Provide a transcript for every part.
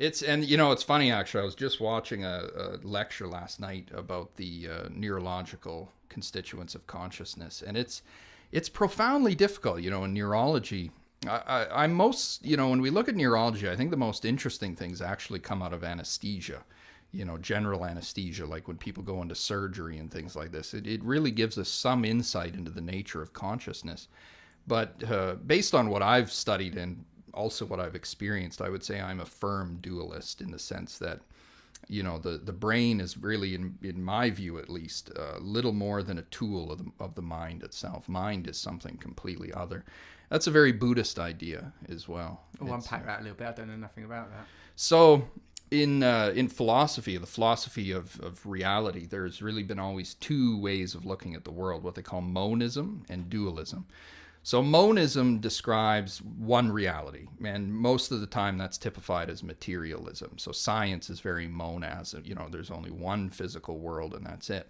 It's funny, actually. I was just watching a lecture last night about the neurological constituents of consciousness, and it's profoundly difficult, in neurology. I'm most, when we look at neurology, I think the most interesting things actually come out of anesthesia, general anesthesia, like when people go into surgery and things like this. It really gives us some insight into the nature of consciousness. But based on what I've studied and also what I've experienced, I would say I'm a firm dualist in the sense that, the brain is really, in my view at least, little more than a tool of the mind itself. Mind is something completely other. That's a very Buddhist idea as well. Oh, unpack that a little bit. I don't know nothing about that. So in philosophy, the philosophy of reality, there's really been always two ways of looking at the world, what they call monism and dualism. So monism describes one reality, and most of the time that's typified as materialism. So science is very monas, there's only one physical world and that's it.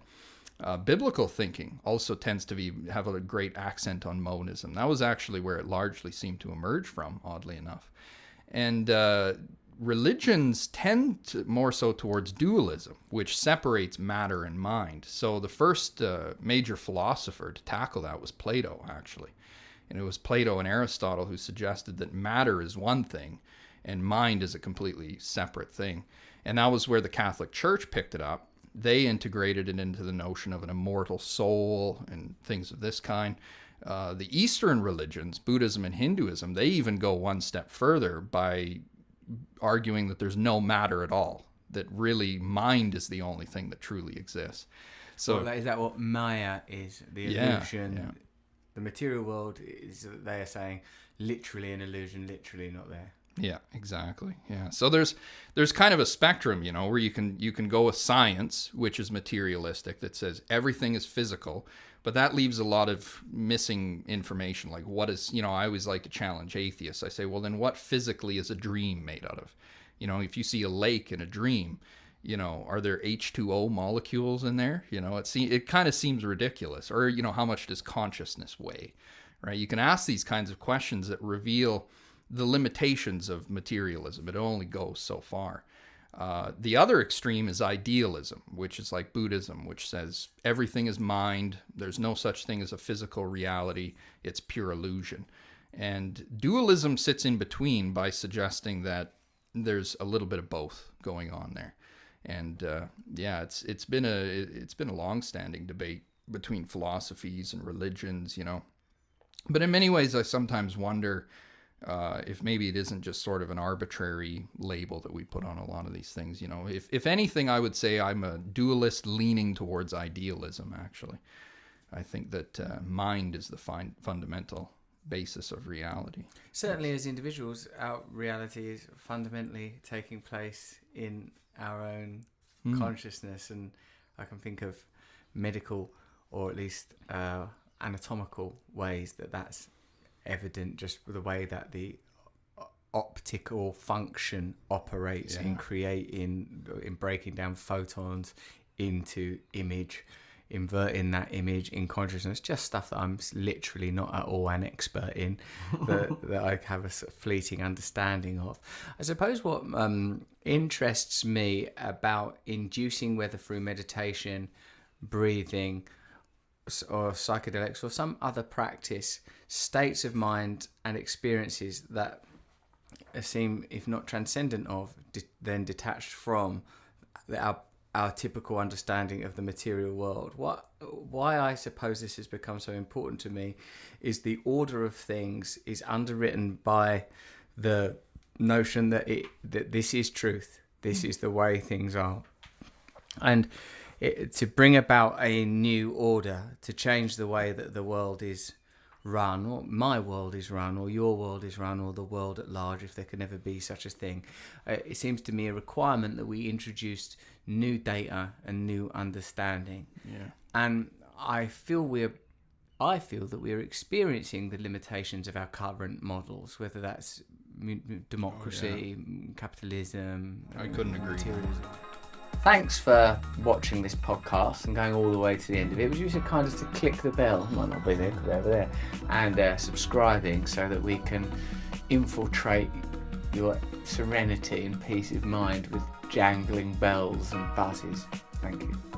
Biblical thinking also tends to have a great accent on monism. That was actually where it largely seemed to emerge from, oddly enough. And religions tend more so towards dualism, which separates matter and mind. So the first major philosopher to tackle that was Plato, actually. And it was Plato and Aristotle who suggested that matter is one thing and mind is a completely separate thing. And that was where the Catholic Church picked it up. They integrated it into the notion of an immortal soul and things of this kind. The Eastern religions, Buddhism and Hinduism, they even go one step further by arguing that there's no matter at all, that really mind is the only thing that truly exists. So is that what Maya is? The illusion? Yeah. The material world is, they are saying, literally an illusion, literally not there. Yeah, exactly. Yeah. So there's kind of a spectrum, where you can go with science, which is materialistic, that says everything is physical, but that leaves a lot of missing information. Like what is, I always like to challenge atheists. I say, well, then what physically is a dream made out of? If you see a lake in a dream, are there H2O molecules in there? It kind of seems ridiculous. Or, how much does consciousness weigh, right? You can ask these kinds of questions that reveal the limitations of materialism. It only goes so far. The other extreme is idealism, which is like Buddhism, which says everything is mind. There's no such thing as a physical reality. It's pure illusion. And dualism sits in between by suggesting that there's a little bit of both going on there. And it's been a long-standing debate between philosophies and religions, But in many ways, I sometimes wonder if maybe it isn't just sort of an arbitrary label that we put on a lot of these things. If anything, I would say I'm a dualist leaning towards idealism, actually. I think that mind is the fundamental basis of reality. Certainly as individuals, our reality is fundamentally taking place in our own consciousness, and I can think of medical or at least anatomical ways that's evident, just the way that the optical function operates in creating, in breaking down photons into image, inverting that image in consciousness, just stuff that I'm literally not at all an expert in, that I have a fleeting understanding of. I suppose what interests me about inducing, whether through meditation, breathing, or psychedelics, or some other practice, states of mind and experiences that seem, if not transcendent of, then detached from our typical understanding of the material world. Why I suppose this has become so important to me is the order of things is underwritten by the notion that this is truth. This is the way things are. And to bring about a new order, to change the way that the world is run, or my world is run, or your world is run, or the world at large, if there could never be such a thing, it seems to me a requirement that we introduced new data and new understanding. Yeah. And I feel that we are experiencing the limitations of our current models, whether that's democracy, capitalism. I couldn't agree. Materialism. Thanks for watching this podcast and going all the way to the end of it. Would you so kind as to click the bell? Might not be there because they're over there. And subscribing so that we can infiltrate your serenity and peace of mind with jangling bells and buzzes. Thank you.